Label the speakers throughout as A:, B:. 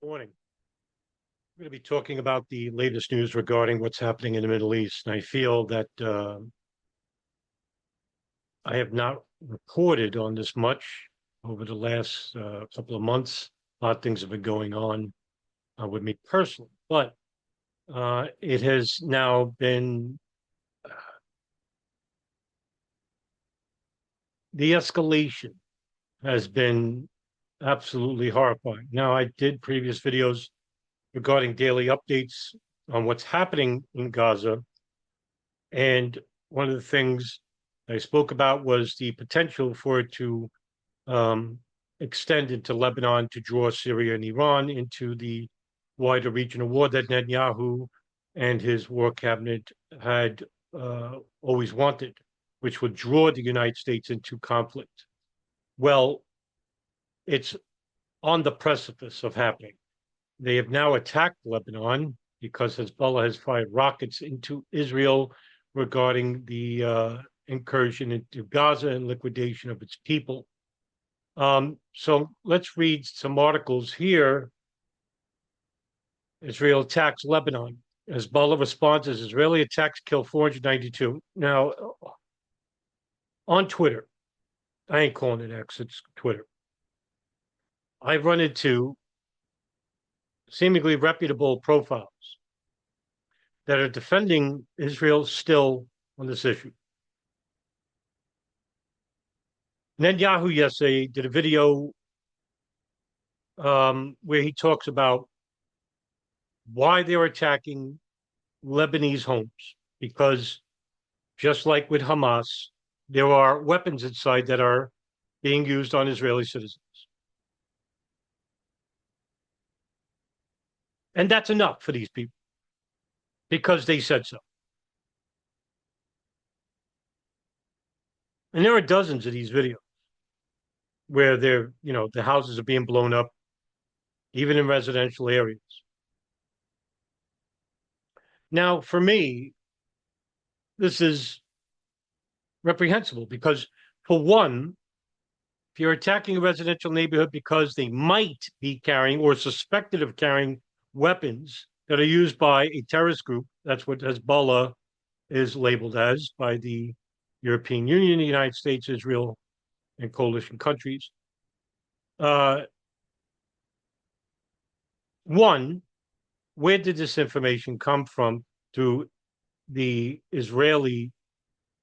A: Morning. We're going to be talking about the latest news regarding what's happening in the Middle East. And I feel that I have not reported on this much over the last couple of months. A lot of things have been going on with me personally, but it has now been the escalation has been absolutely horrifying. Now, I did previous videos regarding daily updates on what's happening in Gaza. And one of the things I spoke about was the potential for it to um, extend into Lebanon to draw Syria and Iran into the wider regional war that Netanyahu and his war cabinet had always wanted, which would draw the United States into conflict. Well, it's on the precipice of happening. They have now attacked Lebanon because Hezbollah has fired rockets into Israel regarding the incursion into Gaza and liquidation of its people. So let's read some articles here. Israel attacks Lebanon. Hezbollah responds as Israeli attacks kill 492. Now, on Twitter, I ain't calling it X, it's Twitter. I've run into seemingly reputable profiles that are defending Israel still on this issue. Netanyahu yesterday did a video where he talks about why they're attacking Lebanese homes, because just like with Hamas, there are weapons inside that are being used on Israeli citizens. And that's enough for these people because they said so. And there are dozens of these videos where the houses are being blown up, even in residential areas. Now, for me, this is reprehensible because, for one, if you're attacking a residential neighborhood because they might be carrying or suspected of carrying weapons that are used by a terrorist group, that's what Hezbollah is labeled as by the European Union, the United States, Israel, and coalition countries. One, where did this information come from to the Israeli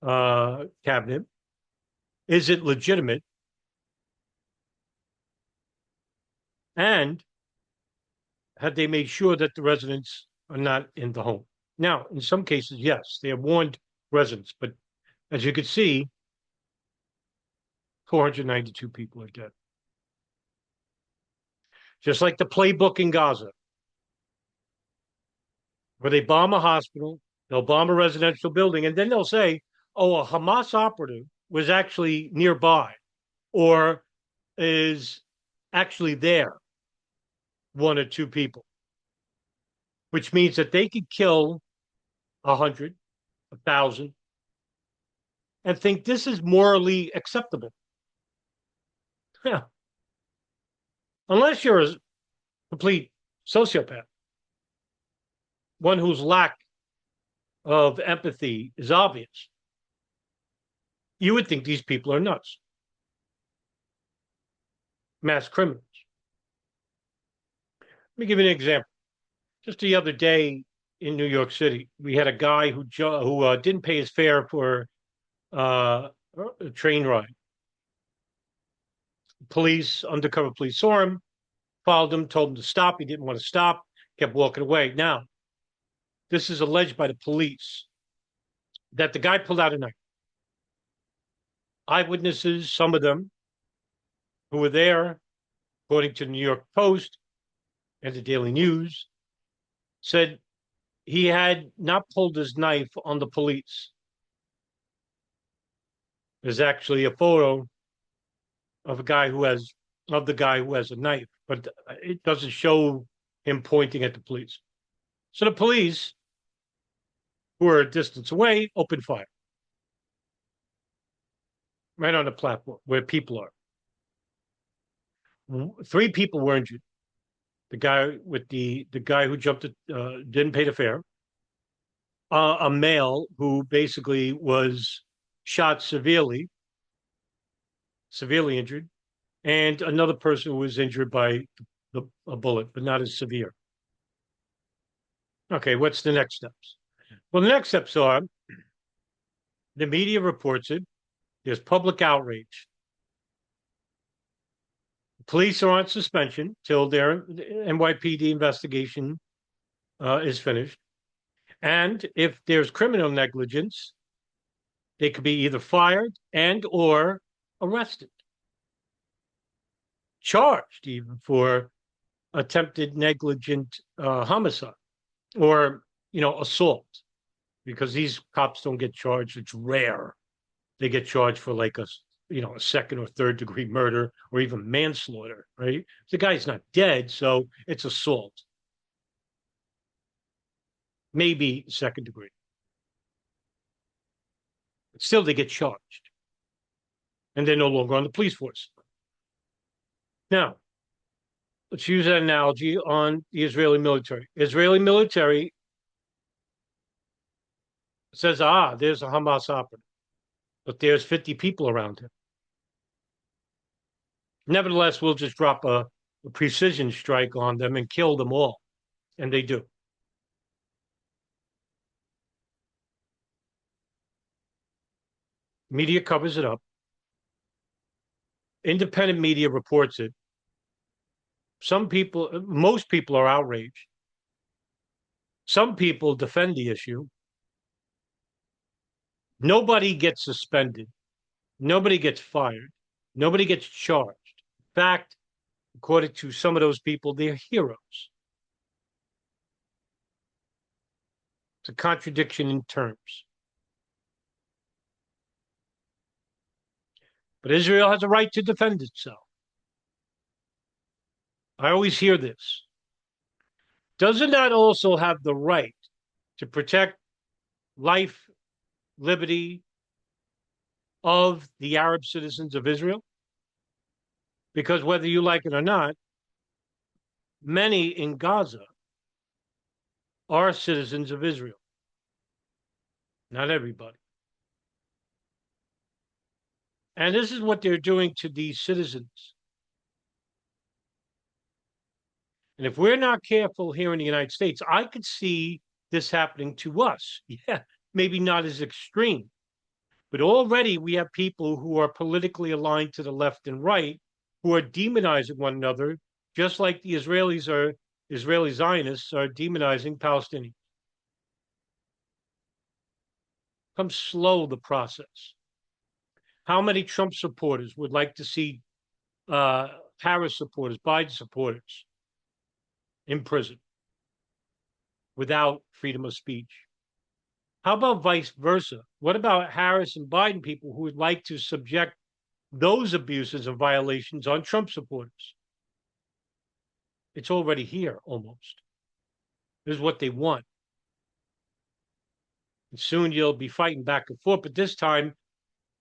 A: cabinet? Is it legitimate? And have they made sure that the residents are not in the home? Now, in some cases, yes, they have warned residents, but as you can see, 492 people are dead. Just like the playbook in Gaza, where they bomb a hospital, they'll bomb a residential building, and then they'll say, oh, a Hamas operative was actually nearby or is actually there, one or two people, which means that they could kill 100, 1,000, and think this is morally acceptable. Yeah. Unless you're a complete sociopath, one whose lack of empathy is obvious, you would think these people are nuts. Mass criminals. Let me give you an example. Just the other day in New York City, we had a guy who didn't pay his fare for a train ride. Undercover police saw him, followed him, told him to stop. He didn't want to stop, kept walking away. Now, this is alleged by the police that the guy pulled out a knife. Eyewitnesses, some of them who were there, according to the New York Post and the Daily News, said he had not pulled his knife on the police. There's actually a photo of the guy who has a knife, but it doesn't show him pointing at the police. So the police, who are a distance away, opened fire right on the platform where people are. 3 people were injured. the guy with the guy who jumped, didn't pay the fare, a male who basically was shot severely injured, and another person who was injured by a bullet, but not as severe. Okay, what's the next steps? Well, the next steps are the media reports it. There's public outrage. Police are on suspension till their NYPD investigation is finished. And if there's criminal negligence, they could be either fired and or arrested, charged even for attempted negligent homicide or assault, because these cops don't get charged. It's rare they get charged for like a second or third degree murder or even manslaughter, right? The guy's not dead, so it's assault, maybe second degree. But still, they get charged, and they're no longer on the police force. Now, let's use that analogy on the Israeli military. Israeli military says, there's a Hamas operative, but there's 50 people around him. Nevertheless, we'll just drop a precision strike on them and kill them all. And they do. Media covers it up. Independent media reports it. Most people are outraged. Some people defend the issue. Nobody gets suspended. Nobody gets fired. Nobody gets charged. In fact, according to some of those people, they're heroes. It's a contradiction in terms. But Israel has a right to defend itself. I always hear this. Doesn't that also have the right to protect life, liberty of the Arab citizens of Israel? Because whether you like it or not, many in Gaza are citizens of Israel. Not everybody. And this is what they're doing to these citizens. And if we're not careful here in the United States, I could see this happening to us. Yeah, maybe not as extreme, but already we have people who are politically aligned to the left and right who are demonizing one another, just like the Israeli Zionists are demonizing Palestinians. Come slow the process. How many Trump supporters would like to see Harris supporters, Biden supporters in prison without freedom of speech? How about vice versa? What about Harris and Biden people who would like to subject those abuses and violations on Trump supporters? It's already here almost. This is what they want. And soon you'll be fighting back and forth, but this time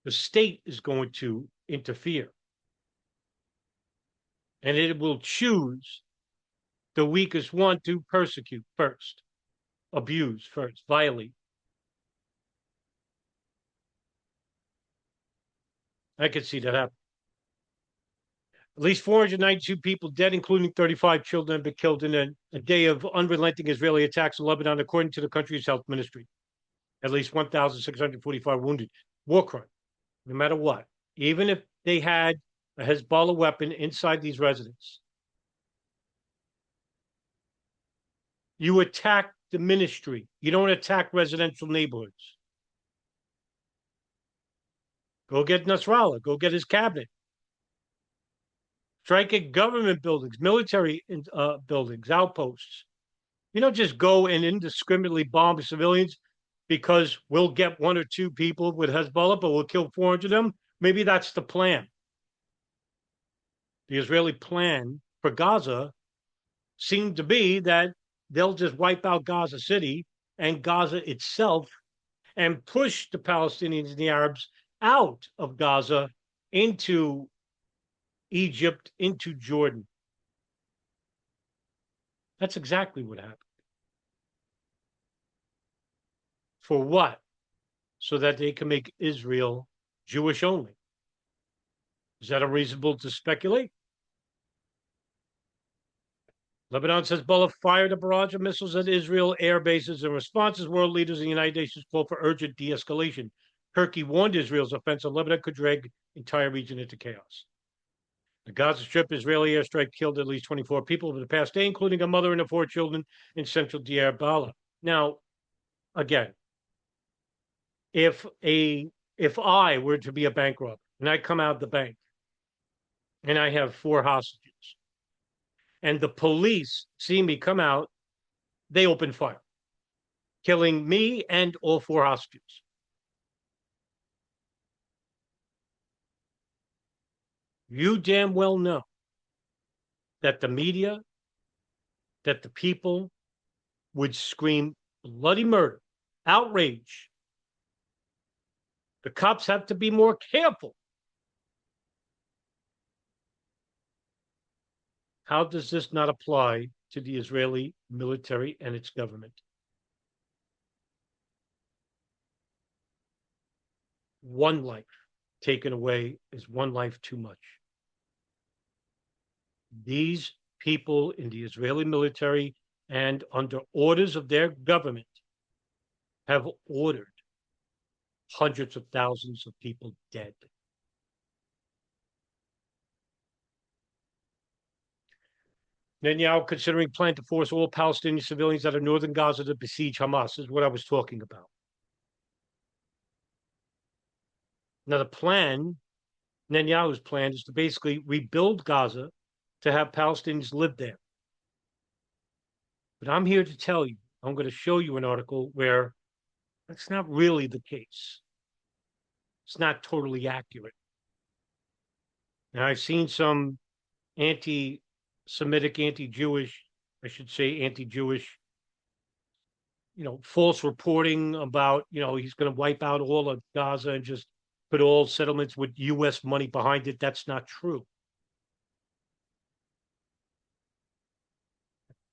A: the state is going to interfere. And it will choose the weakest one to persecute first, abuse first, violate. I could see that happen. At least 492 people dead, including 35 children, have been killed in a day of unrelenting Israeli attacks in Lebanon, according to the country's health ministry. At least 1,645 wounded. War crime, no matter what. Even if they had a Hezbollah weapon inside these residents. You attack the ministry. You don't attack residential neighborhoods. Go get Nasrallah. Go get his cabinet. Strike at government buildings, military buildings, outposts. You don't just go and indiscriminately bomb civilians because we'll get one or two people with Hezbollah, but we'll kill 400 of them. Maybe that's the plan. The Israeli plan for Gaza seemed to be that they'll just wipe out Gaza City and Gaza itself and push the Palestinians and the Arabs out of Gaza into Egypt, into Jordan. That's exactly what happened. For what? So that they can make Israel Jewish only. Is that unreasonable to speculate? Lebanon says Hezbollah fired a barrage of missiles at Israel air bases in response as world leaders in the United Nations called for urgent de-escalation. Turkey warned Israel's offense on Lebanon could drag the entire region into chaos. The Gaza Strip Israeli airstrike killed at least 24 people over the past day, including a mother and her 4 children in central Deir Bala. Now, again, if I were to be a bank robber and I come out of the bank and I have 4 hostages and the police see me come out, they open fire, killing me and all 4 hostages. You damn well know that the media, that the people would scream bloody murder, outrage. The cops have to be more careful. How does this not apply to the Israeli military and its government? One life taken away is one life too much. These people in the Israeli military and under orders of their government have ordered hundreds of thousands of people dead. Netanyahu considering plan to force all Palestinian civilians out of northern Gaza to besiege Hamas is what I was talking about. Now, the plan, Netanyahu's plan, is to basically rebuild Gaza to have Palestinians live there. But I'm here to tell you, I'm going to show you an article where that's not really the case. It's not totally accurate. Now, I've seen some anti-Semitic, anti-Jewish, I should say anti-Jewish, false reporting about, he's going to wipe out all of Gaza and just put all settlements with U.S. money behind it. That's not true.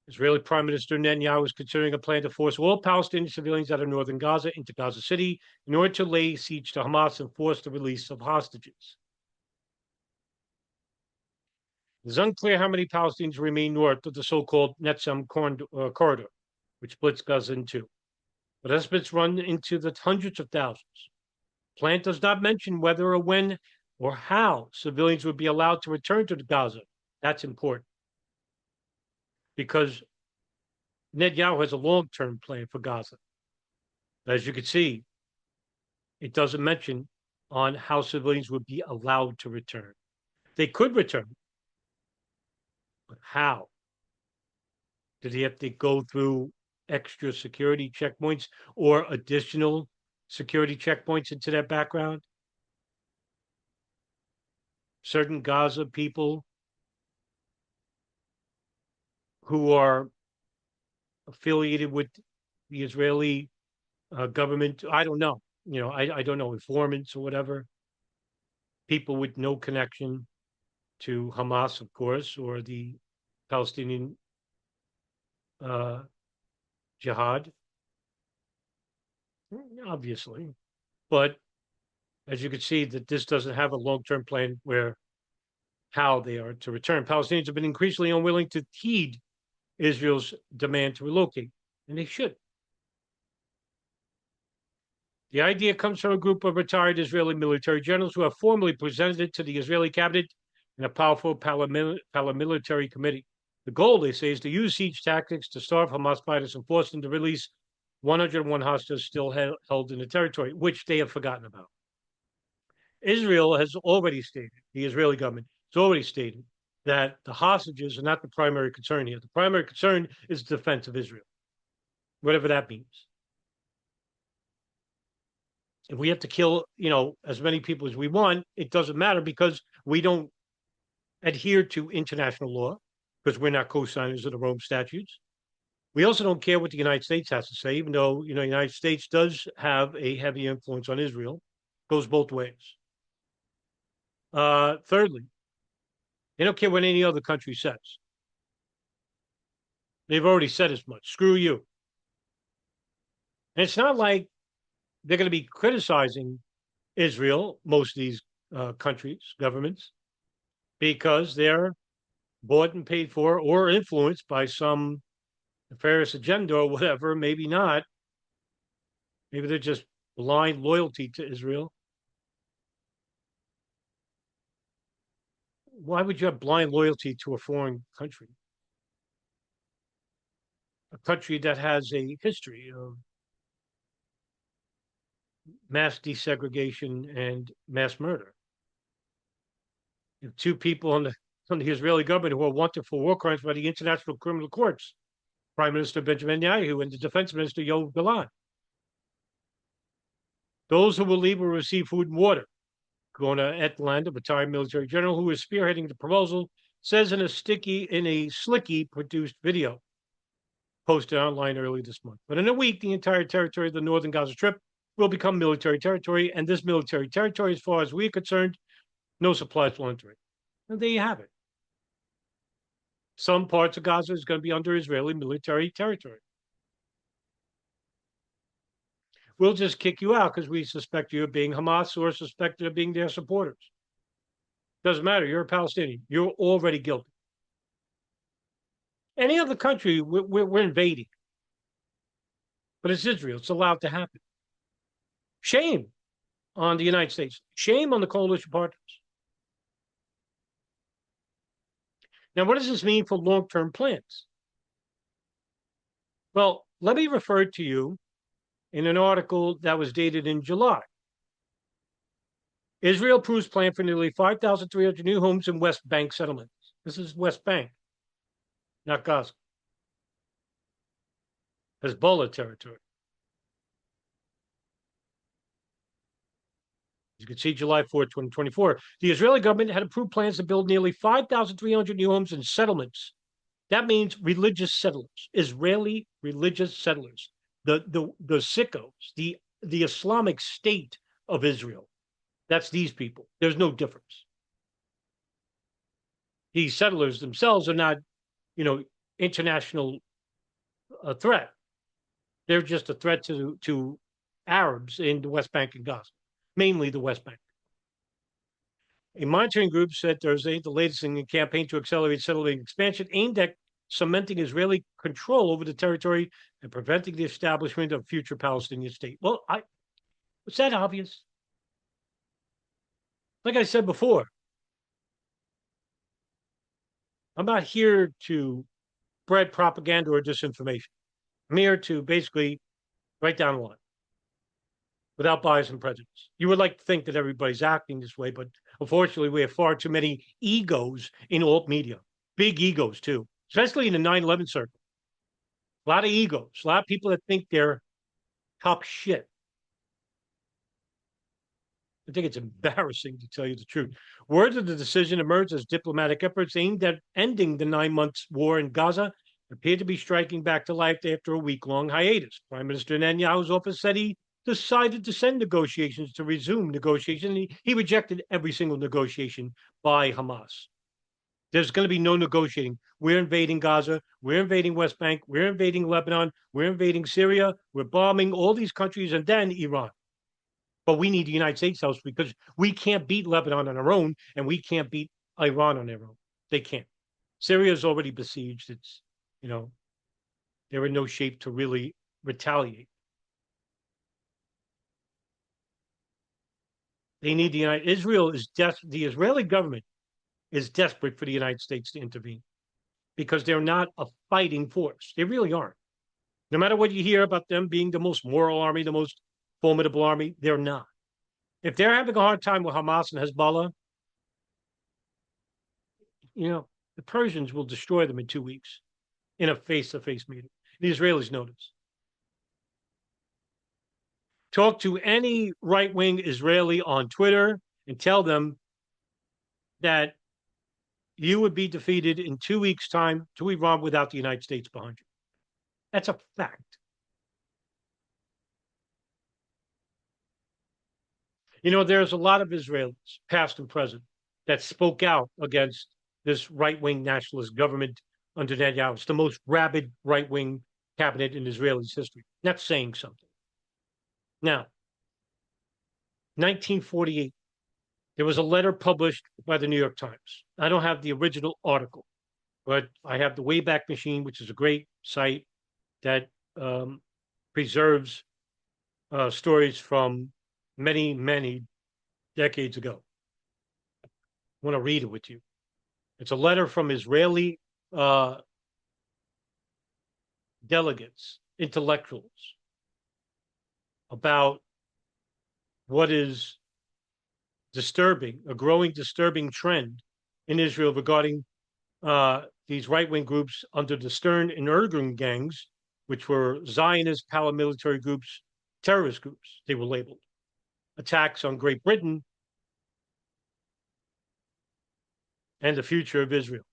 A: Israeli Prime Minister Netanyahu is considering a plan to force all Palestinian civilians out of northern Gaza into Gaza City in order to lay siege to Hamas and force the release of hostages. It's unclear how many Palestinians remain north of the so-called Netzam corridor, which splits Gaza in two. But estimates run into the hundreds of thousands. The plan does not mention whether or when or how civilians would be allowed to return to Gaza. That's important. Because Netanyahu has a long-term plan for Gaza. As you can see, it doesn't mention on how civilians would be allowed to return. They could return, but how? Did he have to go through extra security checkpoints or additional security checkpoints into their background? Certain Gaza people who are affiliated with the Israeli government, I don't know. I don't know, informants or whatever. People with no connection to Hamas, of course, or the Palestinian jihad, obviously. But as you can see, that this doesn't have a long-term plan where how they are to return. Palestinians have been increasingly unwilling to heed Israel's demand to relocate, and they should. The idea comes from a group of retired Israeli military generals who have formally presented it to the Israeli cabinet and a powerful paramilitary committee. The goal, they say, is to use siege tactics to starve Hamas fighters and force them to release 101 hostages still held in the territory, which they have forgotten about. Israel has already stated, the Israeli government has already stated that the hostages are not the primary concern here. The primary concern is the defense of Israel, whatever that means. If we have to kill, as many people as we want, it doesn't matter because we don't adhere to international law because we're not co-signers of the Rome Statutes. We also don't care what the United States has to say, even though, the United States does have a heavy influence on Israel. It goes both ways. Thirdly, they don't care what any other country says. They've already said as much. Screw you. And it's not like they're going to be criticizing Israel, most of these countries, governments, because they're bought and paid for or influenced by some nefarious agenda or whatever. Maybe not. Maybe they're just blind loyalty to Israel. Why would you have blind loyalty to a foreign country? A country that has a history of mass desegregation and mass murder. You have two people on the Israeli government who are wanted for war crimes by the International Criminal Courts, Prime Minister Benjamin Netanyahu and the Defense Minister Yoav Gallant. Those who will leave will receive food and water. Gona Etland, a retired military general who is spearheading the proposal, says in a slicky produced video posted online early this month. But in a week, the entire territory of the northern Gaza Strip will become military territory, and this military territory, as far as we're concerned, no supplies will enter it. And there you have it. Some parts of Gaza is going to be under Israeli military territory. We'll just kick you out because we suspect you of being Hamas or suspected of being their supporters. Doesn't matter. You're a Palestinian. You're already guilty. Any other country, we're invading. But it's Israel. It's allowed to happen. Shame on the United States. Shame on the coalition partners. Now, what does this mean for long-term plans? Well, let me refer to you in an article that was dated in July. Israel approves plan for nearly 5,300 new homes in West Bank settlements. This is West Bank, not Gaza. Hezbollah territory. As you can see, July 4th, 2024. The Israeli government had approved plans to build nearly 5,300 new homes in settlements. That means religious settlers, Israeli religious settlers, the sickos, the Islamic State of Israel. That's these people. There's no difference. These settlers themselves are not, international threat. They're just a threat to Arabs in the West Bank and Gaza, mainly the West Bank. A monitoring group said Thursday the latest in a campaign to accelerate settlement expansion aimed at cementing Israeli control over the territory and preventing the establishment of future Palestinian state. Well, was that obvious? Like I said before, I'm not here to spread propaganda or disinformation. I'm here to basically write down a line without bias and prejudice. You would like to think that everybody's acting this way, but unfortunately, we have far too many egos in alt media, big egos too, especially in the 9/11 circle. A lot of egos, a lot of people that think they're top shit. I think it's embarrassing, to tell you the truth. Words of the decision emerged as diplomatic efforts aimed at ending the 9 month war in Gaza appeared to be striking back to life after a week-long hiatus. Prime Minister Netanyahu's office said he decided to send negotiations to resume negotiations. He rejected every single negotiation by Hamas. There's going to be no negotiating. We're invading Gaza. We're invading West Bank. We're invading Lebanon. We're invading Syria. We're bombing all these countries and then Iran. But we need the United States help because we can't beat Lebanon on our own and we can't beat Iran on their own. They can't. Syria is already besieged. It's, they're in no shape to really retaliate. They need the United Israel is the Israeli government is desperate for the United States to intervene because they're not a fighting force. They really aren't. No matter what you hear about them being the most moral army, the most formidable army, they're not. If they're having a hard time with Hamas and Hezbollah, the Persians will destroy them in 2 weeks in a face-to-face meeting. The Israelis know this. Talk to any right-wing Israeli on Twitter and tell them that you would be defeated in 2 weeks' time to Iran without the United States behind you. That's a fact. There's a lot of Israelis, past and present, that spoke out against this right-wing nationalist government under Netanyahu. It's the most rabid right-wing cabinet in Israeli's history. That's saying something. Now, 1948, there was a letter published by the New York Times. I don't have the original article, but I have the Wayback Machine, which is a great site that preserves stories from many, many decades ago. I want to read it with you. It's a letter from Israeli delegates, intellectuals, about what is disturbing, a growing disturbing trend in Israel regarding these right-wing groups under the Stern and Incursion gangs, which were Zionist paramilitary groups, terrorist groups, they were labeled. Attacks on Great Britain and the future of Israel.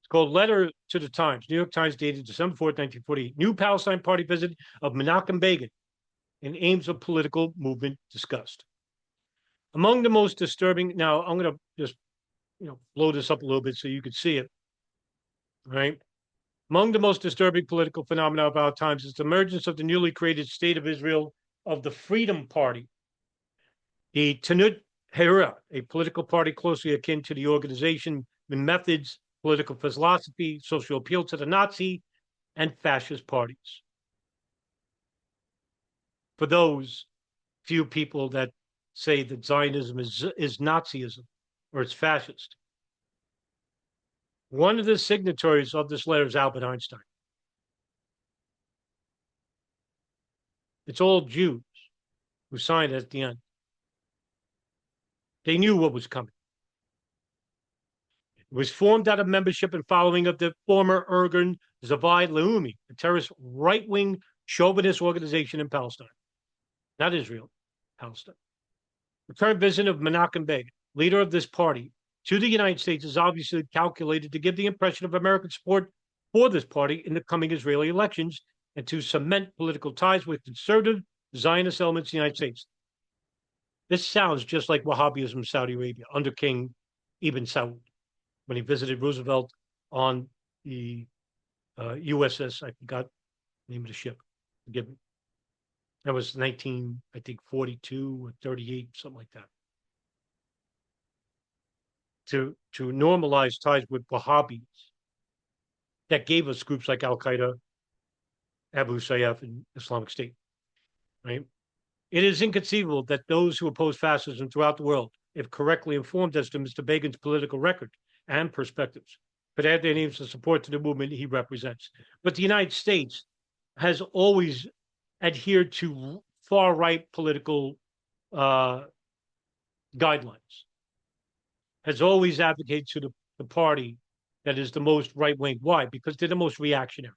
A: It's called Letter to the Times, New York Times, dated December 4th, 1948. New Palestine Party visit of Menachem Begin and aims of political movement discussed. Among the most disturbing, now I'm going to just blow this up a little bit so you can see it, right? Among the most disturbing political phenomena of our times is the emergence of the newly created State of Israel of the Freedom Party, the Tnuat Haherut, a political party closely akin to the organization in methods, political philosophy, social appeal to the Nazi and fascist parties. For those few people that say that Zionism is Nazism or it's fascist, one of the signatories of this letter is Albert Einstein. It's all Jews who signed it at the end. They knew what was coming. It was formed out of membership and following of the former Irgun Zavad Leumi, a terrorist right-wing chauvinist organization in Palestine. Not Israel, Palestine. The current visit of Menachem Begin, leader of this party, to the United States is obviously calculated to give the impression of American support for this party in the coming Israeli elections and to cement political ties with conservative Zionist elements in the United States. This sounds just like Wahhabism in Saudi Arabia under King Ibn Saud when he visited Roosevelt on the USS, I forgot the name of the ship, forgive me. That was 42 or 38, something like that. To normalize ties with Wahhabis that gave us groups like Al-Qaeda, Abu Sayyaf, and Islamic State, right? It is inconceivable that those who oppose fascism throughout the world, if correctly informed as to Mr. Begin's political record and perspectives, could add their names to support to the movement he represents. But the United States has always adhered to far-right political guidelines, has always advocated to the party that is the most right-wing. Why? Because they're the most reactionary.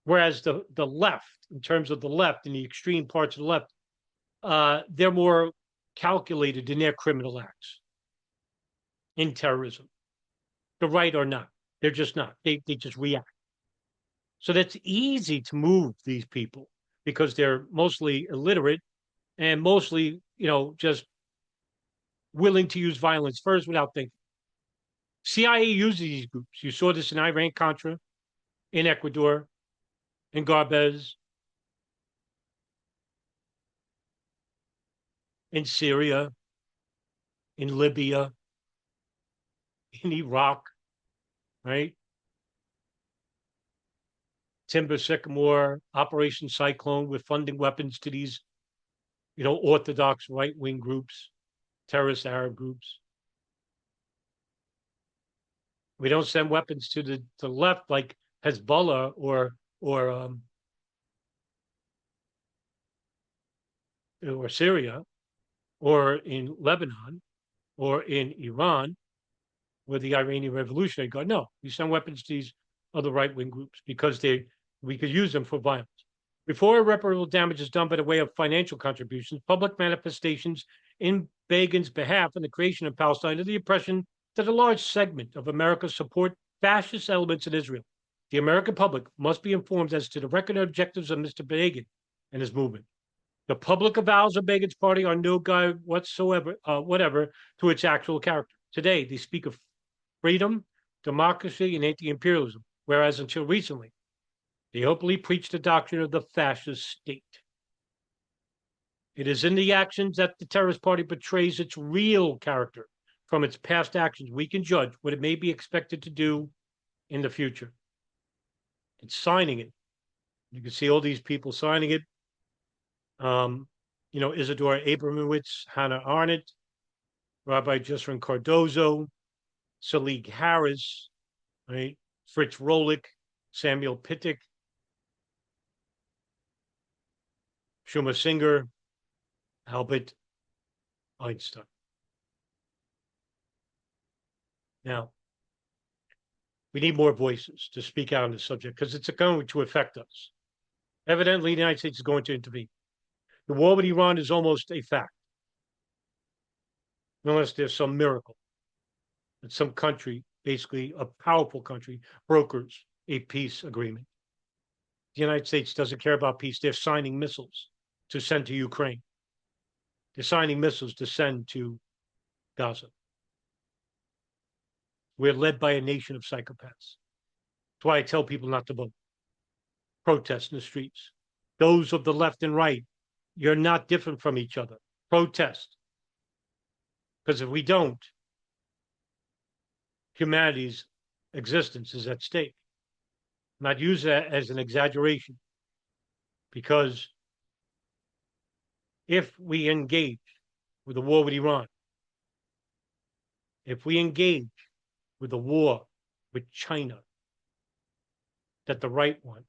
A: Whereas the left, in terms of the left and the extreme parts of the left, they're more calculated in their criminal acts, in terrorism. The right are not. They're just not. They just react. So that's easy to move these people because they're mostly illiterate and mostly, just willing to use violence first without thinking. CIA uses these groups. You saw this in Iran-Contra, in Ecuador, in Garbez, in Syria, in Libya, in Iraq, right? Timber Sycamore, Operation Cyclone, with funding weapons to these, orthodox right-wing groups, terrorist Arab groups. We don't send weapons to the left like Hezbollah or Syria, or in Lebanon, or in Iran, where the Iranian Revolutionary Guard. No, we send weapons to these other right-wing groups because we could use them for violence. Before irreparable damage is done by the way of financial contributions, public manifestations in Begin's behalf and the creation of Palestine are the impression that a large segment of America support fascist elements in Israel. The American public must be informed as to the record and objectives of Mr. Begin and his movement. The public avowals of Begin's party are no guide whatsoever, whatever, to its actual character. Today, they speak of freedom, democracy and anti-imperialism, whereas until recently, they openly preached the doctrine of the fascist state. It is in the actions that the terrorist party betrays its real character. From its past actions, we can judge what it may be expected to do in the future. It's signing it. You can see all these people signing it. Isadora Abramowitz, Hannah Arnott, Rabbi Jesron Cardozo, Selig Harris, right? Fritz Rohlich, Samuel Pittick, Shuma Singer, Albert Einstein. Now, we need more voices to speak out on this subject because it's going to affect us. Evidently, the United States is going to intervene. The war with Iran is almost a fact, unless there's some miracle that some country, basically a powerful country, brokers a peace agreement. The United States doesn't care about peace. They're signing missiles to send to Ukraine. They're signing missiles to send to Gaza. We're led by a nation of psychopaths. That's why I tell people not to vote. Protest in the streets. Those of the left and right, you're not different from each other. Protest. Because if we don't, humanity's existence is at stake. Not use that as an exaggeration. Because if we engage with the war with Iran, if we engage with the war with China that the right want,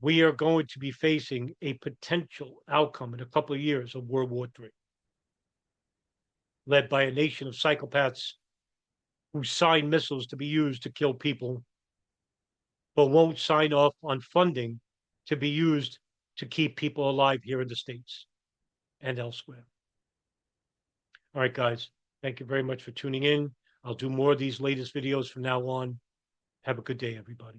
A: we are going to be facing a potential outcome in a couple of years of World War III, led by a nation of psychopaths who sign missiles to be used to kill people, but won't sign off on funding to be used to keep people alive here in the States and elsewhere. All right, guys, thank you very much for tuning in. I'll do more of these latest videos from now on. Have a good day, everybody.